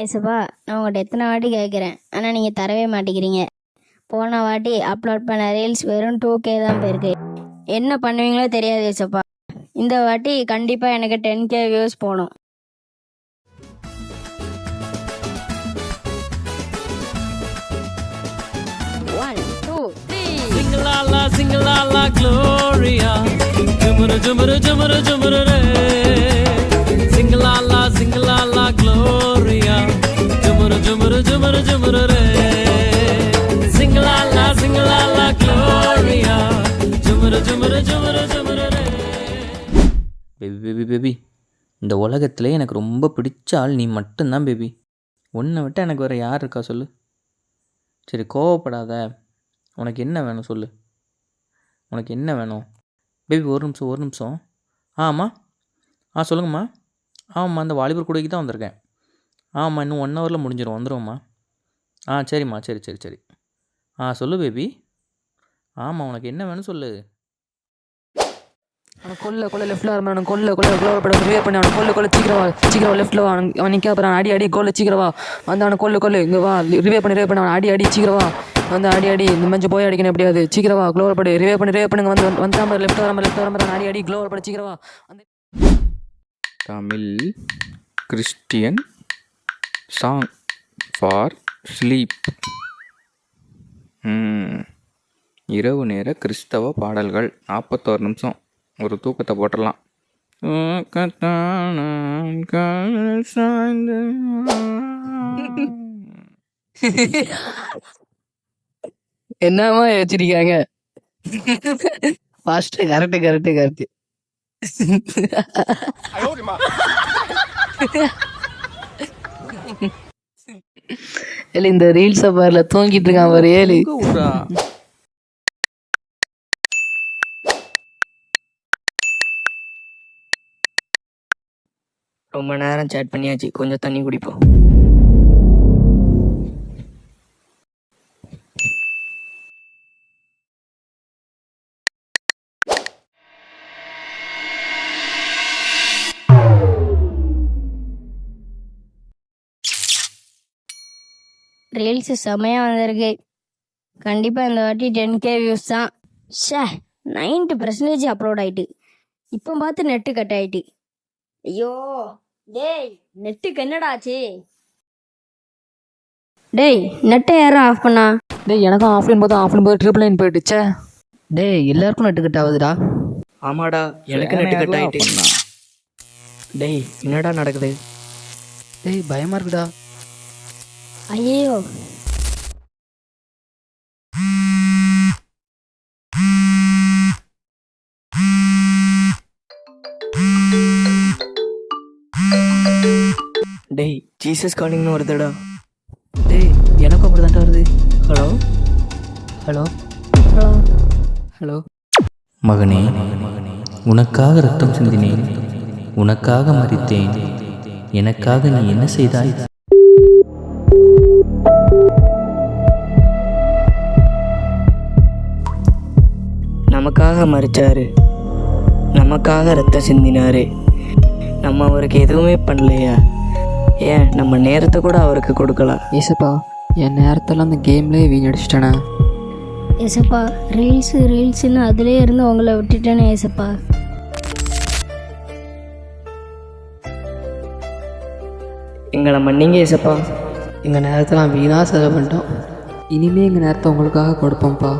ஏசப்பா, நான் உங்கள்கிட்ட எத்தனை வாட்டி கேட்குறேன், ஆனால் நீங்கள் தரவே மாட்டேங்கிறீங்க. போன வாட்டி அப்லோட் பண்ண ரீல்ஸ் வெறும் 2K தான் போயிருக்கு. என்ன பண்ணுவீங்களோ தெரியாது ஏசப்பா. இந்த வாட்டி கண்டிப்பாக எனக்கு 10K வியூஸ் போகணும். Singalala Gloria, Jumuru Jumuru Jumuru Jumuru Re. Singalala Gloria, Jumuru Jumuru Jumuru Jumuru Re. Singalala Gloria, Jumuru Jumuru Jumuru Jumuru Re. Baby இந்த உலகத்திலே எனக்கு ரொம்ப பிடிச்ச ஆள் நீ மட்டும்தான் பேபி. உன்னை விட்டு எனக்கு வேறு யார் இருக்கா சொல்லு. சரி கோவப்படாத, உனக்கு என்ன வேணும் சொல்லு. உனக்கு என்ன வேணும் பேபி? ஒரு நிமிஷம். ஆமாம் சொல்லுங்கம்மா. ஆமாம்மா, அந்த வாலிபர் கூடைக்கு தான் வந்திருக்கேன். ஆமாம், இன்னும் 1 ஹவரில் முடிஞ்சிடும், வந்துடுவோம்மா. சரிம்மா, சரி. சொல்லு பேபி. ஆமாம், உனக்கு என்ன வேணும் சொல்லு. அவன் கொல்ல லெஃப்ட்டில் வர அவன் கொல்ல க்ளோவர் படம் ரிவே பண்ணி அவனை கொல்ல சீக்கிரம் லெஃப்ட்டில் வா. அவன் நிற்க அப்புறம் அடி கொல்ல சீக்கிரவா வந்து அவனை கொல்லு இங்கே வா. ரிவே பண்ணி அவன் அடி சீக்கிரவா வந்து அடி இந்த மஞ்சள் போய் அடிக்கணும் எப்படியாது. சீக்கிரவா க்ளோவர் படி ரிவே பண்ணுங்க வந்து லெஃப்ட் வர அடி க்ளோவர் படி சீக்கிரவா. Tamil Christian song for sleep. இரவு நேர கிறிஸ்தவ பாடல்கள் 41 நிமிஷம். ஒரு தூக்கத்தை போட்டுடலாம். என்னமா வச்சிருக்காங்க? First correct. ஏலி இந்த ரீல்ஸ் பாருல தூங்கிட்டு இருக்கான் பாரு ஏலி. ரொம்ப நேரம் சேட் பண்ணியாச்சு, கொஞ்சம் தண்ணி குடிப்போம். ரீல்ஸு செமையாக வந்திருக்கு. கண்டிப்பாக இந்த வாட்டி 10K வியூஸ் தான். 90% அப்லோட் ஆகிட்டு. இப்போ பார்த்து நெட்டு கட் ஆகிட்டு. ஐயோ டேய், நெட்டுக்கு என்னடா ஆச்சு? டேய், நெட்டை யாரும் ஆஃப் பண்ணா? டேய் எனக்கும் ஆஃப்லைன் போது ட்ரிபிள் லைன் போயிடுச்சே. டேய் எல்லாருக்கும் நெட்டு கட் ஆகுதுடா. ஆமாடா, எனக்கு நெட்டு கட் ஆகிட்டு. டேய் என்னடா நடக்குது? டேய் பயமாக இருக்குடா. ஐயோ டேய் ஜீசஸ் காலிங்னு வருதுடா. டேய் எனக்கும் அப்படி தான்டா வருது. ஹலோ மகனே, உனக்காக ரத்தம் சிந்தினேன், உனக்காக மரித்தேன், எனக்காக நீ என்ன செய்தாய்? நமக்காக மறிச்சாரு, நமக்காக ரத்தம் சிந்தினாரு. நம்ம அவருக்கு எதுவுமே பண்ணலையா? ஏன் நம்ம நேரத்தை கூட அவருக்கு கொடுக்கலாம். ஏசப்பா, என் நேரத்தெல்லாம் அந்த கேம்லேயே வீணடிச்சிட்டேனே. ஏசப்பா, ரீல்ஸுன்னு அதிலே இருந்து உங்களை விட்டுட்டேனே ஏசப்பா. எங்களை மன்னிங்க ஏசப்பா. எங்கள் நேரத்தெல்லாம் வீணாக செலவு பண்ணிட்டோம். இனிமேல் எங்கள் நேரத்தை உங்களுக்காக கொடுப்போம்ப்பா.